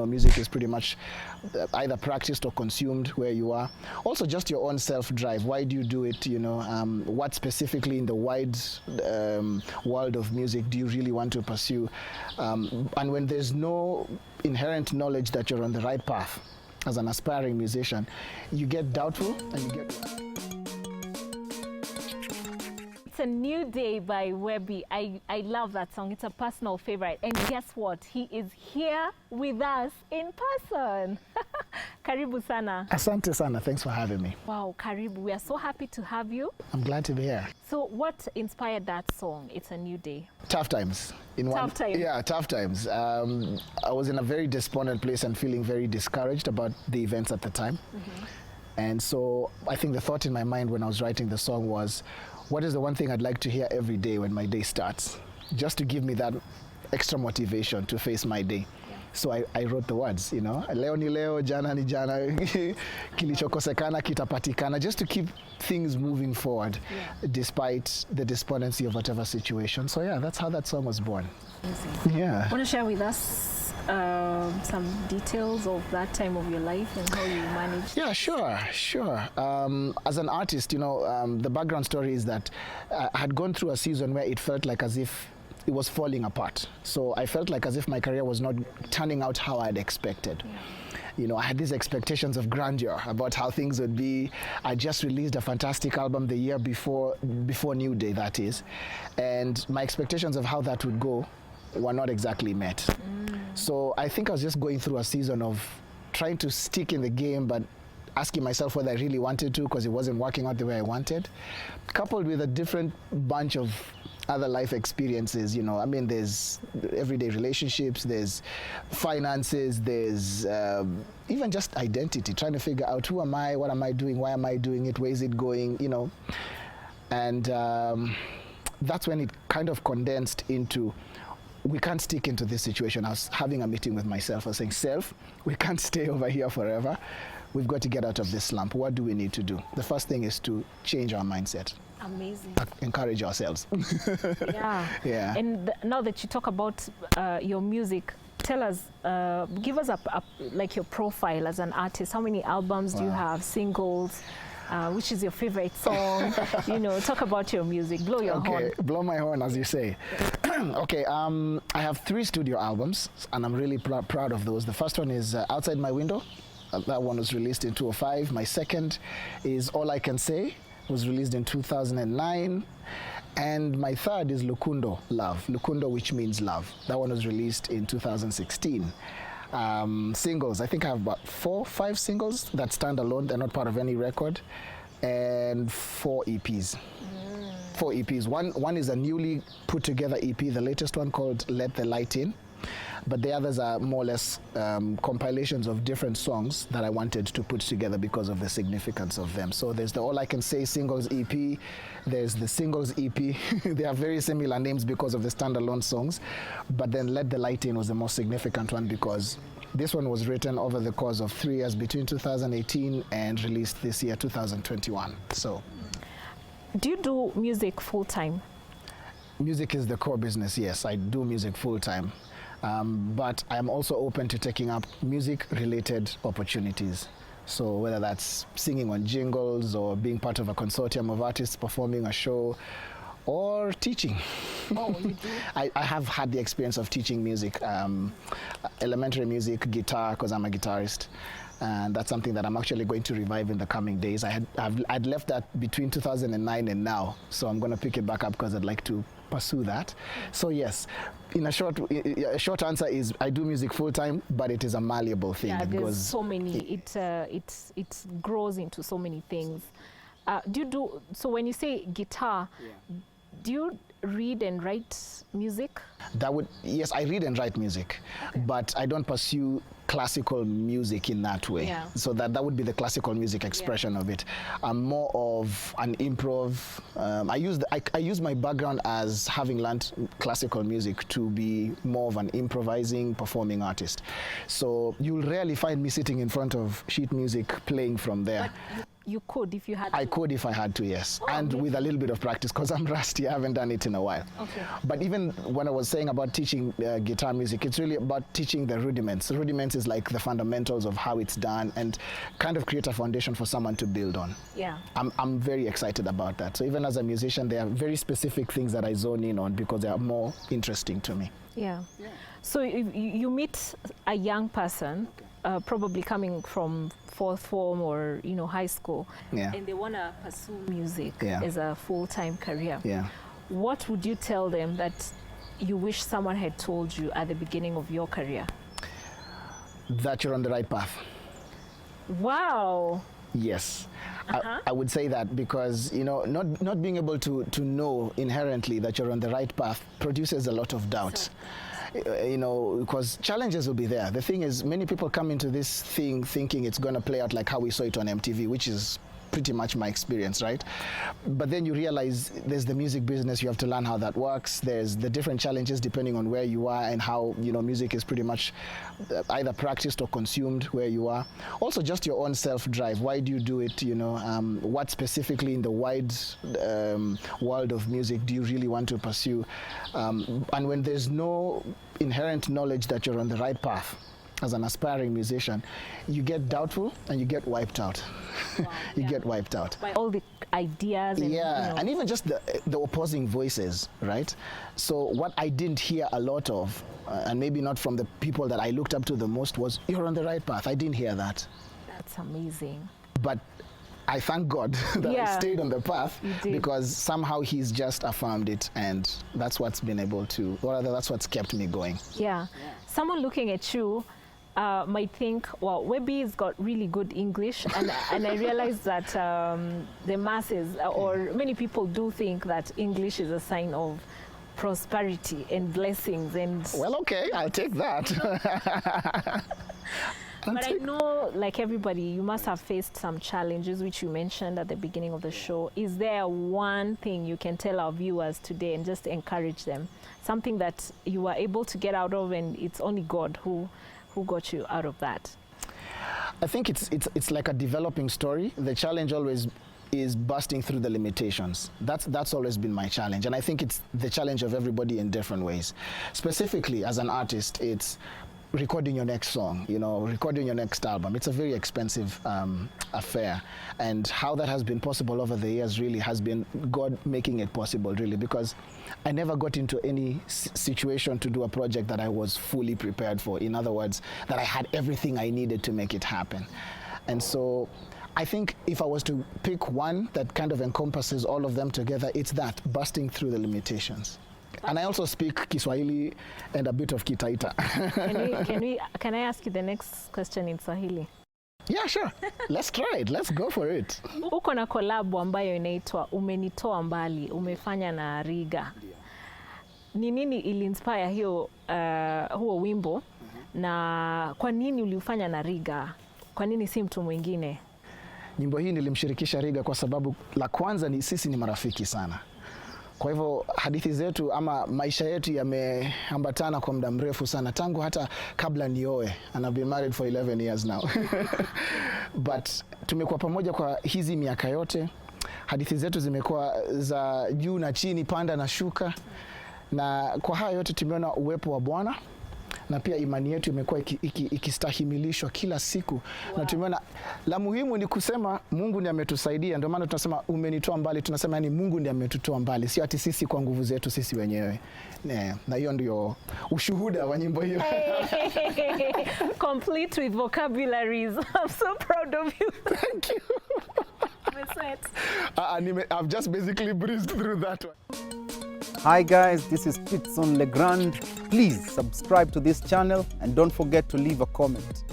music is pretty much either practiced or consumed where you are. Also, just your own self-drive. Why do you do it? What specifically in the wide world of music do you really want to pursue? And when there's no inherent knowledge that you're on the right path as an aspiring musician, you get doubtful and you get... It's a New Day by Webi. I love that song. It's a personal favorite. And guess what? He is here with us in person. Karibu sana. Asante sana. Thanks for having me. Wow, Karibu. We are so happy to have you. I'm glad to be here. So what inspired that song, It's a New Day? Tough times. Tough times? Yeah, tough times. I was in a very despondent place and feeling very discouraged about the events at the time. And so I think the thought in my mind when I was writing the song was, what is the one thing I'd like to hear every day when my day starts? Just to give me that extra motivation to face my day. Yeah. So I wrote the words, leo ni leo, jana ni jana, kilichokosekana kitapatikana, just to keep things moving forward, despite the despondency of whatever situation. So yeah, that's how that song was born. Amazing. Yeah. Want to share with us some details of that time of your life and how you managed? Yeah, sure. As an artist, the background story is that I had gone through a season where it felt like as if it was falling apart. So I felt like as if my career was not turning out how I'd expected. I had these expectations of grandeur about how things would be. I just released a fantastic album the year before New Day, that is. And my expectations of how that would go were not exactly met. So I think I was just going through a season of trying to stick in the game, but asking myself whether I really wanted to, because it wasn't working out the way I wanted, coupled with a different bunch of other life experiences. There's everyday relationships, there's finances, there's even just identity, trying to figure out who am I, what am I doing, why am I doing it, where is it going, And that's when it kind of condensed into, we can't stick into this situation. I was having a meeting with myself. I was saying, self, we can't stay over here forever. We've got to get out of this slump. What do we need to do? The first thing is to change our mindset. Amazing. Encourage ourselves. Yeah. And now that you talk about your music, tell us, give us like your profile as an artist. How many albums do you have, singles? Which is your favorite song? Talk about your music. Blow your horn. Blow my horn, as you say. Okay, I have 3 studio albums, and I'm really proud of those. The first one is Outside My Window. That one was released in 2005. My second is All I Can Say, was released in 2009. And my third is Lukundo, Love. Lukundo, which means love. That one was released in 2016. Singles, I think I have about 5 singles that stand alone. They're not part of any record. And 4 EPs. 4 EPs. One is a newly put together EP, the latest one called Let the Light In. But the others are more or less compilations of different songs that I wanted to put together because of the significance of them. So there's the All I Can Say singles EP, there's the singles EP. They have very similar names because of the standalone songs. But then Let the Light In was the most significant one because this one was written over the course of 3 years between 2018 and released this year, 2021. So, do you do music full-time? Music is the core business, yes. I do music full-time. But I'm also open to taking up music-related opportunities. So whether that's singing on jingles or being part of a consortium of artists performing a show or teaching. Oh, you do? I have had the experience of teaching music, elementary music, guitar, because I'm a guitarist. And that's something that I'm actually going to revive in the coming days. I'd left that between 2009 and now, so I'm going to pick it back up because I'd like to pursue that. So yes, a short answer is I do music full time, but it is a malleable thing. Yeah, there's so many. It grows into so many things. So when you say guitar, do you read and write music? Yes, I read and write music, but I don't pursue classical music in that way. Yeah. So that would be the classical music expression of it. I'm more of an improv. I use my background as having learned classical music to be more of an improvising, performing artist. So you'll rarely find me sitting in front of sheet music playing from there. you could if you had to? I could if I had to, yes. Oh, and amazing. with a little bit of practice, because I'm rusty. I haven't done it in a while. Okay. But even when I was saying about teaching guitar music, it's really about teaching the rudiments. The rudiments is like the fundamentals of how it's done and kind of create a foundation for someone to build on. Yeah. I'm very excited about that. So even as a musician, there are very specific things that I zone in on because they are more interesting to me. Yeah. So you meet a young person, probably coming from fourth form or high school, and they want to pursue music as a full-time career. Yeah. What would you tell them that you wish someone had told you at the beginning of your career? That you're on the right path. Wow. Yes. I would say that because not being able to know inherently that you're on the right path produces a lot of doubt. Because challenges will be there. The thing is, many people come into this thing thinking it's going to play out like how we saw it on MTV, which is pretty much my experience, right? But then you realize there's the music business. You have to learn how that works. There's the different challenges depending on where you are and how music is pretty much either practiced or consumed where you are. Also, just your own self-drive. Why do you do it? What specifically in the wide world of music do you really want to pursue? And when there's no inherent knowledge that you're on the right path, as an aspiring musician, you get doubtful and you get wiped out. Wow, you get wiped out. By all the ideas. And, and even just the opposing voices, right? So what I didn't hear a lot of, and maybe not from the people that I looked up to the most, was, you're on the right path. I didn't hear that. That's amazing. But I thank God that I stayed on the path because somehow he's just affirmed it, and that's what's been able to, or rather that's what's kept me going. Yeah. Someone looking at you might think, well, Webi's got really good English, and I realize that the masses or many people do think that English is a sign of prosperity and blessings. And well, okay, I'll take that. But I know, like everybody, you must have faced some challenges, which you mentioned at the beginning of the show. Is there one thing you can tell our viewers today and just encourage them? Something that you were able to get out of, and it's only God who got you out of that? I think it's like a developing story. The challenge always is busting through the limitations. That's always been my challenge, and I think it's the challenge of everybody in different ways. Specifically, as an artist, it's recording your next song, recording your next album. It's a very expensive affair, and how that has been possible over the years really has been God making it possible, really, because I never got into any situation to do a project that I was fully prepared for. In other words, that I had everything I needed to make it happen. And so I think if I was to pick one that kind of encompasses all of them together, it's that, busting through the limitations. And I also speak Kiswahili and a bit of Kitaita. Can I ask you the next question in Swahili? Yeah, sure. Let's try it. Let's go for it. Uko na collab ambayo inaitwa Umenitoa Mbali, umefanya na Riga. Ni nini ilinspire huo wimbo? Na kwa nini ulifanya na Riga? Kwa nini si mtu mwingine? Nyimbo hii nilimshirikisha Riga kwa sababu la kwanza sisi ni marafiki sana. Kwa hivyo hadithi zetu ama maisha yetu yameambatana kwa muda mrefu sana, tangu hata kabla nioe, and I've been married for 11 years now. But tumekuwa pamoja kwa hizi miaka yote. Hadithi zetu zimekuwa za juu na chini, panda na shuka, na kwa haya yote tumeona uwepo wa Bwana, na pia imani yetu imekuwa ikistahimilishwa kila siku. Na tumeona la muhimu ni kusema Mungu ndiye ametusaidia. Ndio maana tunasema umenitoa mbali, tunasema yani Mungu ndiye ametutoa mbali, sio ati sisi kwa nguvu zetu sisi wenyewe. Na hiyo ndio ushuhuda wa nyimbo hiyo. Complete with vocabularies. I'm so proud of you. Thank you. I've just basically breezed through that one. Hi guys, this is Pitson Legrand. Please subscribe to this channel and don't forget to leave a comment.